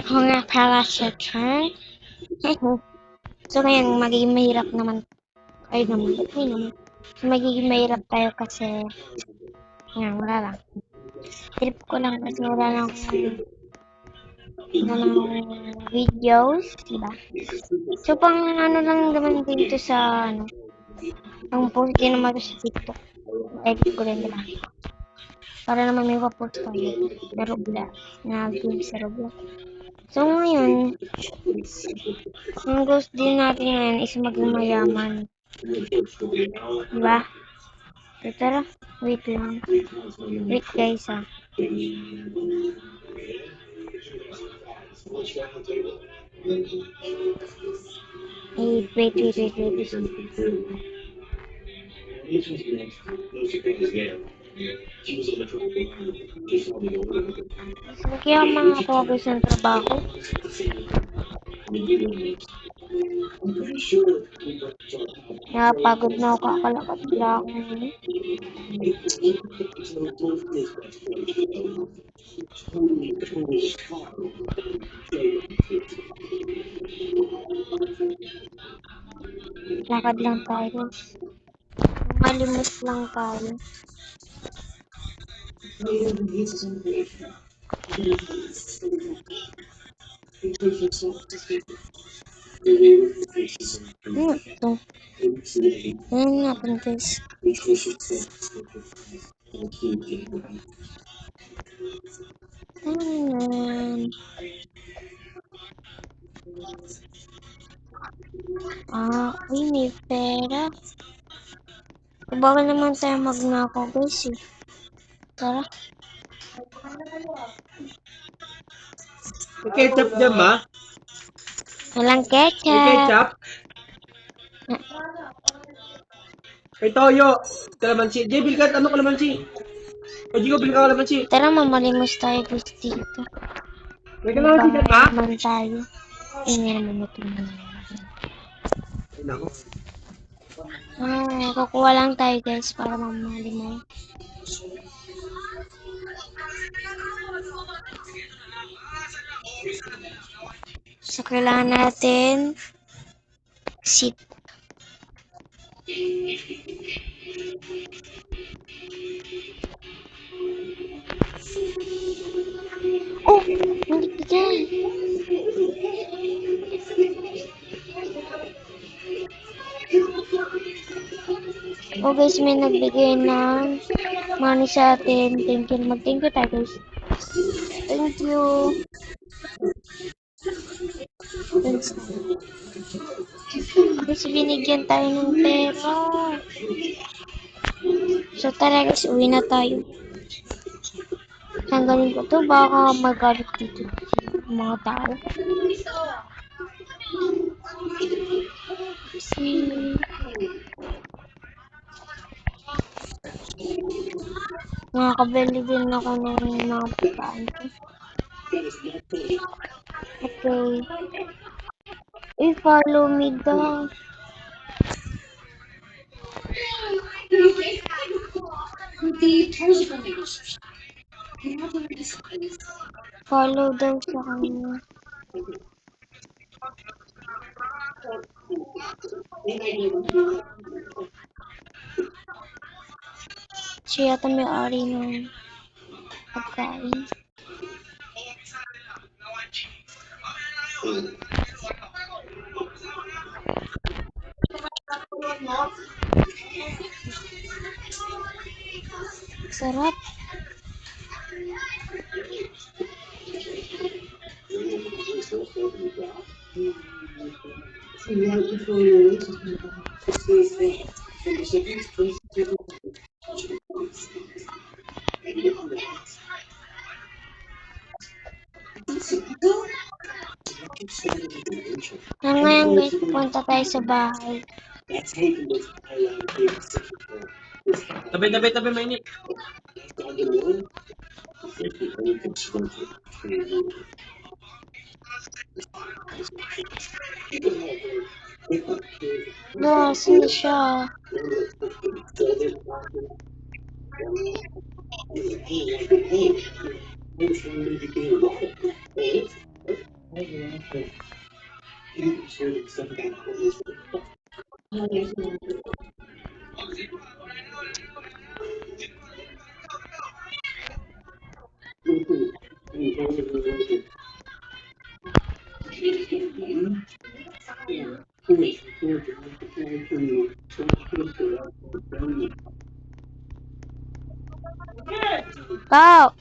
Ako nga pala si Chan. So ngayon, magiging mahirap naman. Ay naman, ba't ay naman? So magiging mahirap tayo kasi, yan, wala lang. Trip ko lang kasi wala lang videos, diba? So pang ano lang naman dito sa, ano, ang post din naman to sa TikTok. Edit ko rin, diba? Para naman may papost tayo na Roblox, na game sa Roblox. So ngayon, ang goals din natin ngayon is maging mayaman. Diba? So, tara, wait lang. Wait guys ah. Wait. Kaya mga focus ng trabaho. Napagod na ako kakalakad lang. Lakad lang tayo. Malimos lang tayo. Ito. Ano natin guys? Ayan. Uy, may pera. Bawal naman tayo magnakaw guys eh. Tara. May ketchup dyan ba? Walang May ketchup. ketchup? May toyo. Kalamansi. Jay, bil ka. Ano kalamansi? O, Jigo, bil ka kalamansi. Tara, mamalimos tayo guys dito. May kalamansi dyan ba? Naman tayo. Hindi naman ito naman. Ay, nako. Kukuha lang tayo guys para mamalimos. So, kailangan natin seat. Oh! Hindi bigay! Oh guys, may nagbigay ng money sa atin. Thank you. Mag-thank you tayo guys. Thank you. Thanks. Guys, binigyan tayo ng pera. So tara guys, uwi na tayo. Tanggalin ko to, baka magalit dito mga tao. Nakakabili din ako ng mga pagkain ko. Okay. Follow me daw. Follow daw sa kanya. Siya yata may-ari ng pagkain. Sarap. Ngayon guys, punta tayo sa bahay. Tabi, mainit. Sino siya? Po!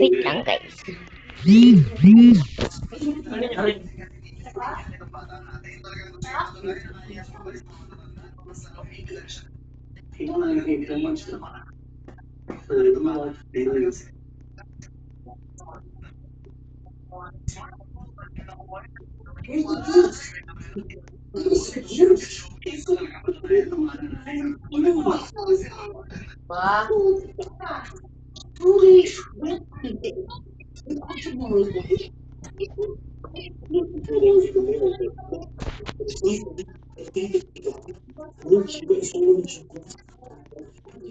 Wait lang guys.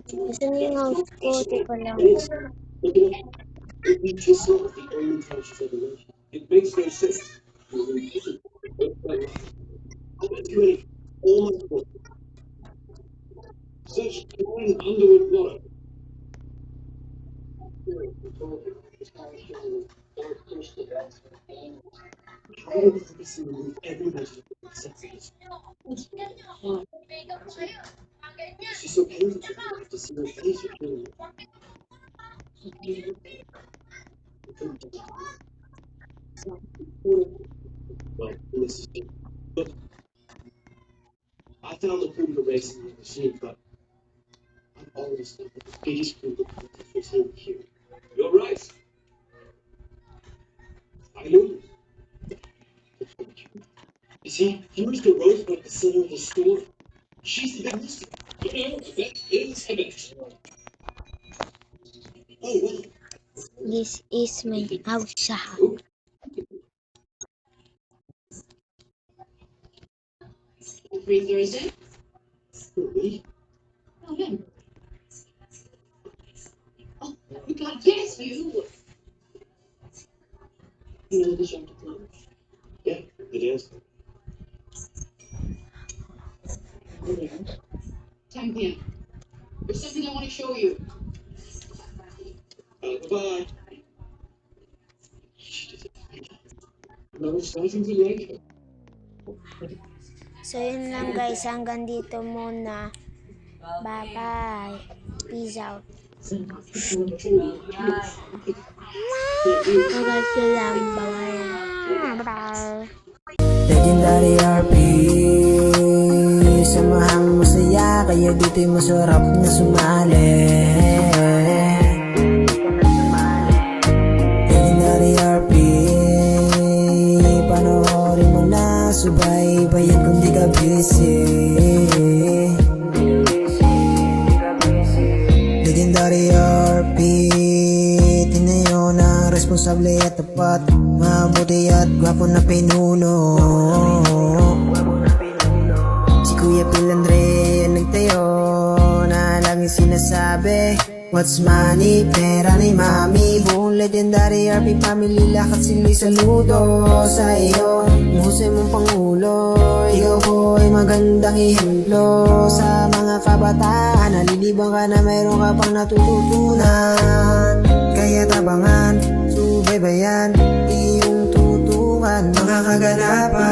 Gusto niyo yung house ko? Teka lang. This is my house. Every Thursday? Oh, yeah. Oh, my God, yes, you! You know the show to close? Yeah, it is. 10 p.m. There's something I want to show you. Bye-bye. No, it's nothing to like. So yun lang guys, hanggang dito muna. Bye-bye. Peace out. Hanggang sila. Bye-bye. Bye-bye. Legendary RP, samahang masaya, kaya dito'y masarap na sumali. Legendary RP, panoorin mo na, subaybayan kung di ka busy. Legendary RP, tinayo na responsable at tapat, mabuti at gwapo na pinuno. Si Kuya Pilandre ang nagtayo na laging sinasabi, what's money? Pera ni mami. Buong Legendary RP family, lahat sila'y saludo sa iyo. Mahusay mong pangulo, ikaw po ay magandang ihemplo sa mga kabataan. Nalilibang ka na mayroon ka pang natututunan. Kaya tabangan, subaybayan, iyong tutukan mga kaganapan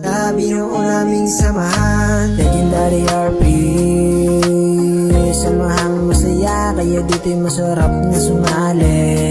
sa binuo naming samahan. Legendary RP, samahang masaya, kaya dito'y masarap na sumali.